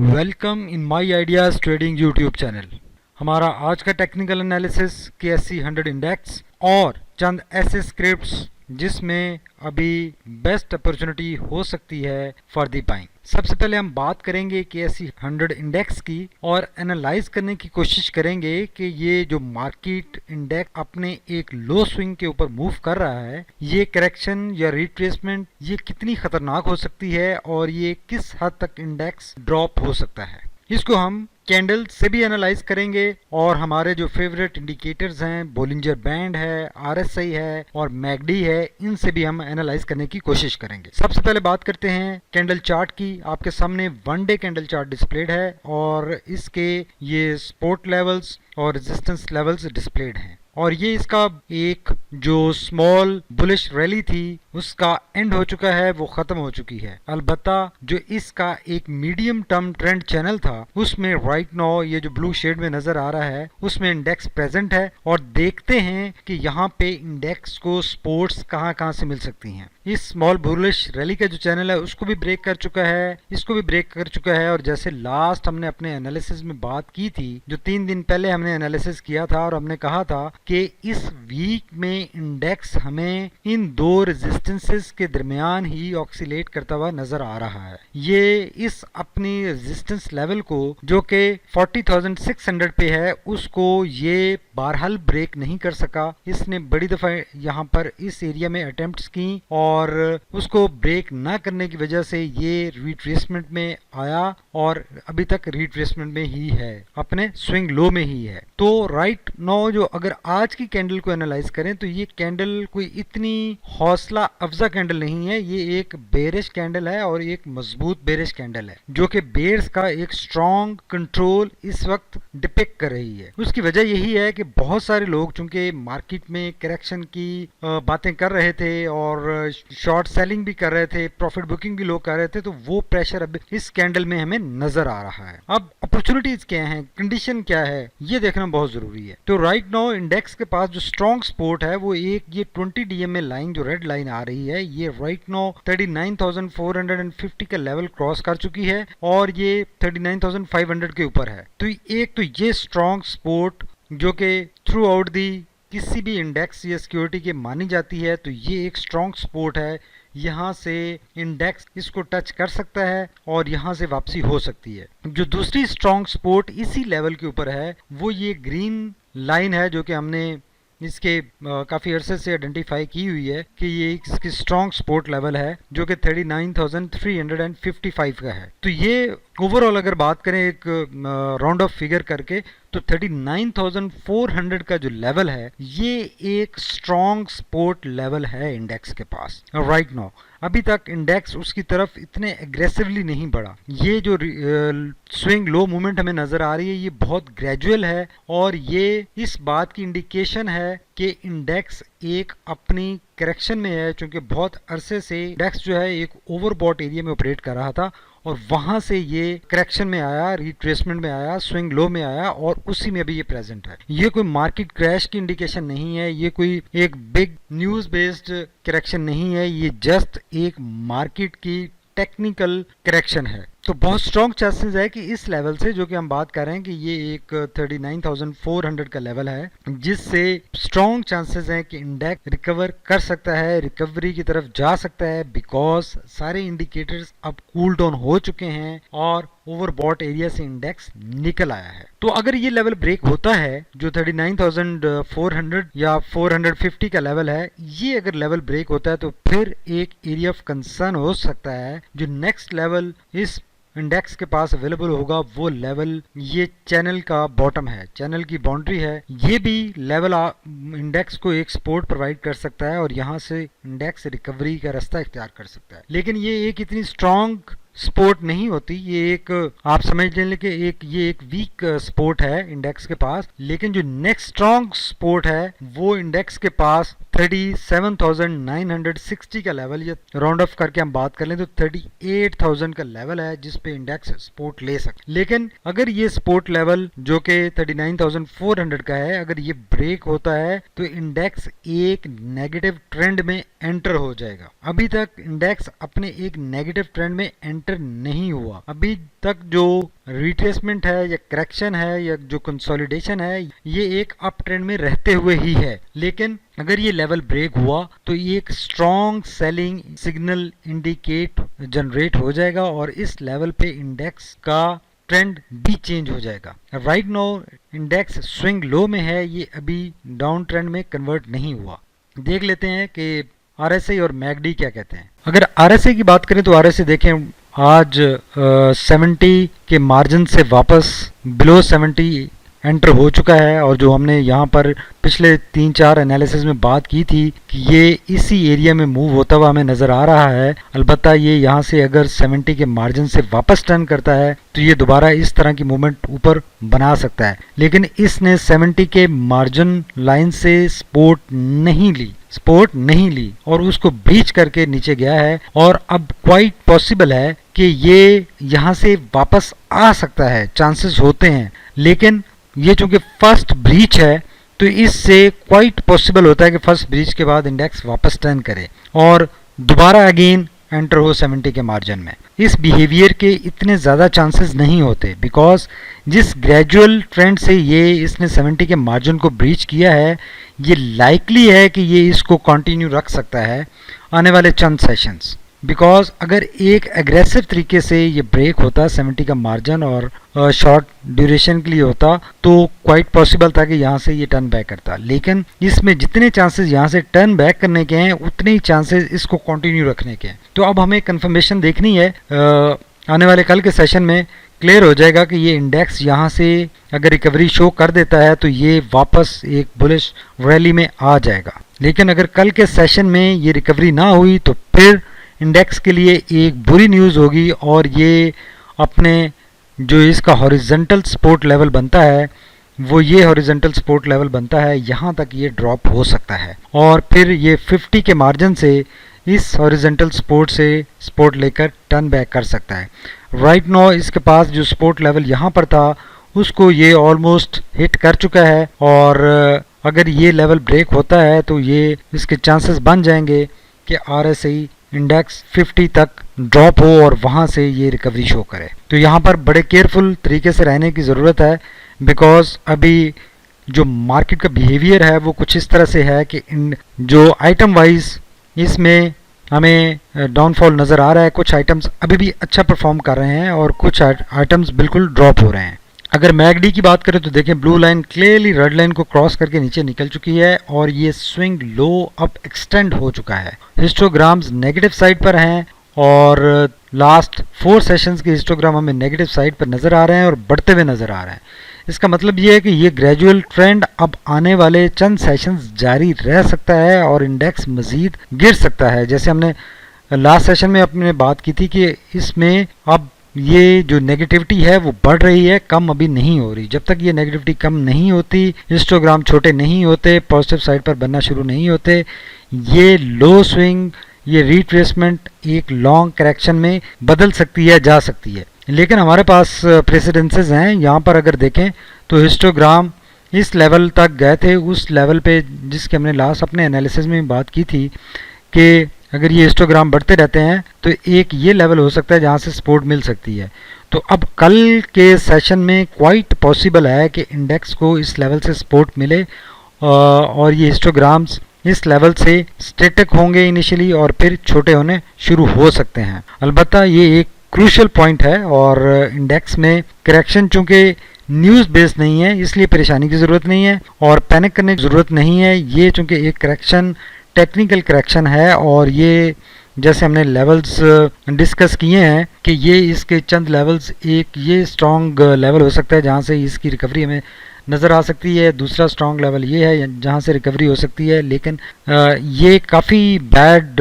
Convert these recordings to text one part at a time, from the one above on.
Welcome in my ideas trading YouTube channel. हमारा आज का टेक्निकल एनालिसिस KSE 100 इंडेक्स और चंद ऐसे स्क्रिप्ट्स जिसमें अभी बेस्ट अपॉर्चुनिटी हो सकती है फॉर दी बाइंग। सबसे पहले हम बात करेंगे KSE 100 इंडेक्स की और एनालाइज करने की कोशिश करेंगे कि ये जो मार्केट इंडेक्स अपने एक लो स्विंग के ऊपर मूव कर रहा है, ये करेक्शन या रिट्रेसमेंट ये कितनी खतरनाक हो सकती है और ये किस हद तक इंडेक्स ड्रॉप हो सकता है। इसको हम कैंडल से भी एनालाइज करेंगे और हमारे जो फेवरेट इंडिकेटर्स हैं, बोलिंजर बैंड है, RSI है और मैकडी है, इनसे भी हम एनालाइज करने की कोशिश करेंगे। सबसे पहले बात करते हैं कैंडल चार्ट की। आपके सामने 1 डे कैंडल चार्ट डिस्प्लेड है और इसके ये सपोर्ट लेवल्स और रेजिस्टेंस लेवल्स डिस्प्लेड हैं और ये इसका एक जो स्मॉल बुलिश रैली थी उसका एंड हो चुका है, वो खत्म हो चुकी है। अलबत्ता जो इसका एक मीडियम टर्म ट्रेंड चैनल था उसमें राइट नाउ ये जो ब्लू शेड में नजर आ रहा है उसमें इंडेक्स प्रेजेंट है और देखते हैं कि यहाँ पे इंडेक्स को सपोर्ट्स कहाँ कहाँ से मिल सकती हैं। इस स्मॉल बुलिश रैली का जो चैनल है उसको भी ब्रेक कर चुका है, इसको भी ब्रेक कर चुका है और जैसे लास्ट हमने अपने एनालिसिस में बात की थी, जो 3 दिन पहले हमने एनालिसिस किया था और हमने कहा था कि इस वीक में इंडेक्स हमें इन दो रेजिस्टेंसेस के दरमियान ही ऑक्सीलेट करता हुआ नजर आ रहा है। ये इस अपनी रेजिस्टेंस लेवल को जो कि 40,600 पे है उसको ये बहरहाल ब्रेक नहीं कर सका। इसने बड़ी दफा यहाँ पर इस एरिया में अटेम्प्ट्स की और उसको ब्रेक ना करने की वजह से ये रिट्रेसमेंट में आया और अभी तक रिट्रेसमेंट में ही है, अपने स्विंग लो में ही है। तो राइट नाउ जो अगर आज की कैंडल को एनालाइज करें तो ये कैंडल कोई इतनी हौसला अफजा कैंडल नहीं है, ये एक बेरिश कैंडल है और एक मजबूत बेरिश कैंडल है जो कि बेयर्स का एक स्ट्रॉन्ग कंट्रोल इस वक्त डिपिक्ट कर रही है। उसकी वजह यही है कि बहुत सारे लोग चूंकि मार्केट में करेक्शन की बातें कर रहे थे और शॉर्ट सेलिंग भी कर रहे थे, प्रॉफिट बुकिंग भी लोग कर रहे थे, तो वो प्रेशर अब इस कैंडल में हमें नजर आ रहा है। अब अपॉर्चुनिटीज क्या हैं, कंडीशन क्या है, ये देखना बहुत जरूरी है। तो राइट नाउ इंडेक्स के पास जो स्ट्रॉन्ग सपोर्ट है वो एक ये 20 DMA लाइन जो रेड लाइन आ रही है, ये राइट नाउ 39,450 का लेवल क्रॉस कर चुकी है और ये 39,500 के ऊपर है। तो एक तो ये स्ट्रॉन्ग सपोर्ट जो कि थ्रू आउट दी किसी भी इंडेक्स या सिक्योरिटी के मानी जाती है, तो ये एक स्ट्रॉन्ग सपोर्ट है। यहाँ से इंडेक्स इसको टच कर सकता है और यहाँ से वापसी हो सकती है। जो दूसरी स्ट्रॉन्ग सपोर्ट इसी लेवल के ऊपर है वो ये ग्रीन लाइन है जो कि हमने इसके काफ़ी अरसे से आइडेंटिफाई की हुई है कि ये इसकी स्ट्रॉन्ग सपोर्ट लेवल है जो कि 39,355 का है। तो ये ओवरऑल अगर बात करें एक राउंड ऑफ फिगर करके तो 39,400 का जो लेवल है ये एक स्ट्रॉन्ग सपोर्ट लेवल है इंडेक्स के पास राइट नाउ। अभी तक इंडेक्स उसकी तरफ इतने एग्रेसिवली नहीं बढ़ा। ये जो स्विंग लो मूवमेंट हमें नजर आ रही है ये बहुत ग्रेजुअल है और ये इस बात की इंडिकेशन है कि इंडेक्स एक अपनी करेक्शन में है, क्योंकि बहुत अरसे से इंडेक्स जो है एक ओवरबॉट एरिया में ऑपरेट कर रहा था और वहां से ये करेक्शन में आया, रिट्रेसमेंट में आया, स्विंग लो में आया और उसी में अभी ये प्रेजेंट है। ये कोई मार्केट क्रैश की इंडिकेशन नहीं है, ये कोई एक बिग न्यूज बेस्ड करेक्शन नहीं है, ये जस्ट एक मार्केट की टेक्निकल करेक्शन है। तो बहुत स्ट्रॉन्ग चांसेस है कि इस लेवल से जो कि हम बात कर रहे हैं कि ये एक 39,400 का लेवल है, जिससे स्ट्रॉन्ग चांसेस हैं कि इंडेक्स रिकवर कर सकता है, रिकवरी की तरफ जा सकता है, बिकॉज सारे इंडिकेटर्स अब कूल डाउन हो चुके हैं और ओवरबॉट एरिया से इंडेक्स निकल आया है। तो अगर ये लेवल ब्रेक होता है जो 39,400 या 450 का लेवल है, ये अगर लेवल ब्रेक होता है तो फिर एक एरिया ऑफ कंसर्न हो सकता है। जो नेक्स्ट लेवल इस इंडेक्स के पास अवेलेबल होगा वो लेवल ये चैनल का बॉटम है, चैनल की बाउंड्री है। ये भी लेवल इंडेक्स को एक सपोर्ट प्रोवाइड कर सकता है और यहाँ से इंडेक्स रिकवरी का रास्ता इख्तियार कर सकता है। लेकिन ये एक इतनी स्ट्रॉन्ग सपोर्ट नहीं होती, ये एक आप समझ लें कि ये एक वीक सपोर्ट है इंडेक्स के पास। लेकिन जो नेक्स्ट स्ट्रॉन्ग सपोर्ट है वो इंडेक्स के पास 37,960 का लेवल, या राउंड ऑफ करके हम बात कर लें तो 38,000 का लेवल है जिस पे इंडेक्स सपोर्ट ले सकते। लेकिन अगर ये सपोर्ट लेवल जो कि 39,400 का है, अगर ये ब्रेक होता है तो इंडेक्स एक नेगेटिव ट्रेंड में एंटर हो जाएगा। अभी तक इंडेक्स अपने एक नेगेटिव ट्रेंड में एंटर नहीं हुआ। अभी तक जो रिट्रेसमेंट है या करेक्शन है या जो कंसोलिडेशन है, ये एक अप ट्रेंड में रहते हुए ही है। लेकिन अगर ये लेवल ब्रेक हुआ तो ये एक strong selling signal indicate generate हो जाएगा और इस लेवल पे इंडेक्स का ट्रेंड भी चेंज हो जाएगा। Right now index swing low में है, ये अभी डाउन ट्रेंड में कन्वर्ट नहीं हुआ। देख लेते हैं कि आरएसआई और मैकडी क्या कहते हैं। अगर आरएसआई की बात करें तो आरएसआई देखें आज 70 के मार्जिन से वापस बिलो 70 एंटर हो चुका है, और जो हमने यहाँ पर पिछले 3-4 एनालिसिस में बात की थी कि ये इसी एरिया में मूव होता हुआ हमें नज़र आ रहा है। अलबत्ता ये यहाँ से अगर 70 के मार्जिन से वापस टर्न करता है तो ये दोबारा इस तरह की मूवमेंट ऊपर बना सकता है। लेकिन इसने 70 के मार्जिन लाइन से सपोर्ट नहीं ली और उसको ब्रीच करके नीचे गया है, और अब क्वाइट पॉसिबल है कि ये यहाँ से वापस आ सकता है, चांसेस होते हैं। लेकिन ये चूंकि फर्स्ट ब्रीच है तो इससे क्वाइट पॉसिबल होता है कि फर्स्ट ब्रीच के बाद इंडेक्स वापस टर्न करे और दोबारा अगेन एंटर हो 70 के मार्जिन में। इस बिहेवियर के इतने ज़्यादा चांसेस नहीं होते, बिकॉज जिस ग्रेजुअल ट्रेंड से ये इसने 70 के मार्जिन को ब्रीच किया है, ये लाइकली है कि ये इसको कंटिन्यू रख सकता है आने वाले चंद सेशंस। बिकॉज अगर एक एग्रेसिव तरीके से ये ब्रेक होता 70 का मार्जिन और शॉर्ट ड्यूरेशन के लिए होता तो क्वाइट पॉसिबल था कि यहाँ से ये टर्न बैक करता। लेकिन इसमें जितने चांसेस यहाँ से टर्न बैक करने के हैं उतने ही चांसेस इसको कंटिन्यू रखने के हैं। तो अब हमें कंफर्मेशन देखनी है, आने वाले कल के सेशन में क्लियर हो जाएगा कि ये इंडेक्स यहाँ से अगर रिकवरी शो कर देता है तो ये वापस एक बुलिश रैली में आ जाएगा। लेकिन अगर कल के सेशन में ये रिकवरी ना हुई तो फिर इंडेक्स के लिए एक बुरी न्यूज़ होगी, और ये अपने जो इसका हॉरिजॉन्टल सपोर्ट लेवल बनता है वो ये हॉरिजॉन्टल सपोर्ट लेवल बनता है, यहाँ तक ये ड्रॉप हो सकता है और फिर ये 50 के मार्जिन से इस हॉरिजॉन्टल सपोर्ट से सपोर्ट लेकर टर्न बैक कर सकता है। राइट नाउ इसके पास जो सपोर्ट लेवल यहाँ पर था उसको ये ऑलमोस्ट हिट कर चुका है, और अगर ये लेवल ब्रेक होता है तो ये इसके चांसेस बन जाएंगे कि आरएसआई इंडेक्स 50 तक ड्रॉप हो और वहाँ से ये रिकवरी शो करे। तो यहाँ पर बड़े केयरफुल तरीके से रहने की ज़रूरत है, बिकॉज अभी जो मार्केट का बिहेवियर है वो कुछ इस तरह से है कि जो आइटम वाइज इसमें हमें डाउनफॉल नज़र आ रहा है। कुछ आइटम्स अभी भी अच्छा परफॉर्म कर रहे हैं और कुछ आइटम्स बिल्कुल ड्रॉप हो रहे हैं। अगर मैकडी की बात करें तो देखें blue line clearly red line को क्रॉस करके नीचे निकल चुकी है और ये स्विंग लो अप एक्सटेंड हो चुका है। हिस्टोग्राम्स नेगेटिव साइड पर हैं और लास्ट 4 सेशंस के हिस्टोग्राम हमें नेगेटिव साइड पर नज़र आ रहे हैं और बढ़ते हुए नज़र आ रहे हैं। इसका मतलब ये है कि ये ग्रेजुअल ट्रेंड अब आने वाले चंद सेशंस जारी रह सकता है और इंडेक्स मज़ीद गिर सकता है। जैसे हमने लास्ट सेशन में अपने बात की थी कि इसमें अब ये जो नेगेटिविटी है वो बढ़ रही है, कम अभी नहीं हो रही। जब तक ये नेगेटिविटी कम नहीं होती, हिस्टोग्राम छोटे नहीं होते, पॉजिटिव साइड पर बनना शुरू नहीं होते, ये लो स्विंग, ये रिट्रेसमेंट एक लॉन्ग करेक्शन में बदल सकती है, जा सकती है। लेकिन हमारे पास प्रेसिडेंसेस हैं। यहाँ पर अगर देखें तो हिस्टोग्राम इस लेवल तक गए थे, उस लेवल पे जिसके हमने लास्ट अपने एनालिसिस में बात की थी कि अगर ये हिस्टोग्राम बढ़ते रहते हैं तो एक ये लेवल हो सकता है जहाँ से सपोर्ट मिल सकती है। तो अब कल के सेशन में क्वाइट पॉसिबल है कि इंडेक्स को इस लेवल से सपोर्ट मिले और ये हिस्टोग्राम्स इस लेवल से स्टैटिक होंगे इनिशियली और फिर छोटे होने शुरू हो सकते हैं। अलबत्ता ये एक क्रूशियल पॉइंट है और इंडेक्स में करेक्शन चूँकि न्यूज़ बेस्ड नहीं है इसलिए परेशानी की ज़रूरत नहीं है और पैनिक करने की ज़रूरत नहीं है। ये चूँकि एक करेक्शन टेक्निकल करेक्शन है और ये जैसे हमने लेवल्स डिस्कस किए हैं कि ये इसके चंद लेवल्स, एक ये स्ट्रॉन्ग लेवल हो सकता है जहाँ से इसकी रिकवरी हमें नज़र आ सकती है। दूसरा स्ट्रॉन्ग लेवल ये है जहाँ से रिकवरी हो सकती है, लेकिन ये काफ़ी बैड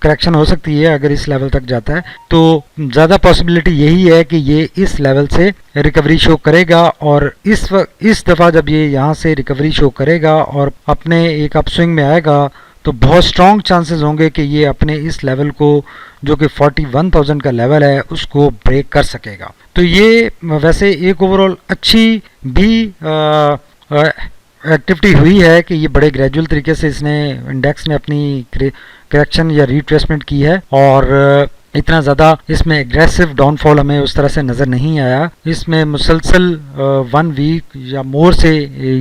करेक्शन हो सकती है। अगर इस लेवल तक जाता है तो ज़्यादा पॉसिबिलिटी यही है कि ये इस लेवल से रिकवरी शो करेगा, और इस दफ़ा जब ये यहाँ से रिकवरी शो करेगा और अपने एक अपस्विंग में आएगा तो बहुत स्ट्रॉन्ग चांसेस होंगे कि ये अपने इस लेवल को, जो कि 41,000 का लेवल है, उसको ब्रेक कर सकेगा। तो ये वैसे एक ओवरऑल अच्छी भी एक्टिविटी हुई है कि ये बड़े ग्रेजुअल तरीके से इसने इंडेक्स ने अपनी करेक्शन या रिट्रेसमेंट की है, और इतना ज़्यादा इसमें एग्रेसिव डाउनफॉल हमें उस तरह से नज़र नहीं आया। इसमें मुसलसल 1 वीक या मोर से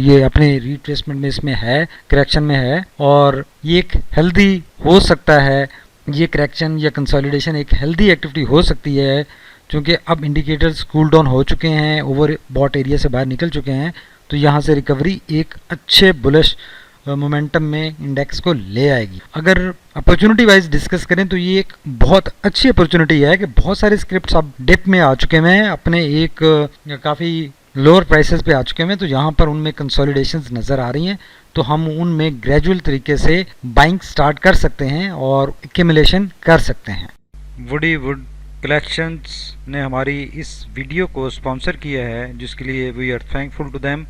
ये अपने रिट्रेसमेंट में इसमें है, करेक्शन में है, और ये एक हेल्दी हो सकता है। ये करेक्शन या कंसोलिडेशन एक हेल्दी एक्टिविटी हो सकती है, क्योंकि अब इंडिकेटर्स कूल डाउन हो चुके हैं, ओवर बॉट एरिया से बाहर निकल चुके हैं। तो यहाँ से रिकवरी एक अच्छे बुलिश मोमेंटम में इंडेक्स को ले आएगी। अगर अपॉर्चुनिटी वाइज डिस्कस करें तो ये एक बहुत अच्छी अपॉर्चुनिटी है कि बहुत सारे स्क्रिप्ट्स अब डिप में आ चुके हैं, अपने एक काफ़ी लोअर प्राइसेस पे आ चुके हैं। तो यहाँ पर उनमें कंसोलिडेशंस नज़र आ रही हैं, तो हम उनमें ग्रेजुअल तरीके से बाइंग स्टार्ट कर सकते हैं और एक्यूमुलेशन कर सकते हैं। वुडी वुड कलेक्शंस ने हमारी इस वीडियो को स्पॉन्सर किया है, जिसके लिए we are thankful to them.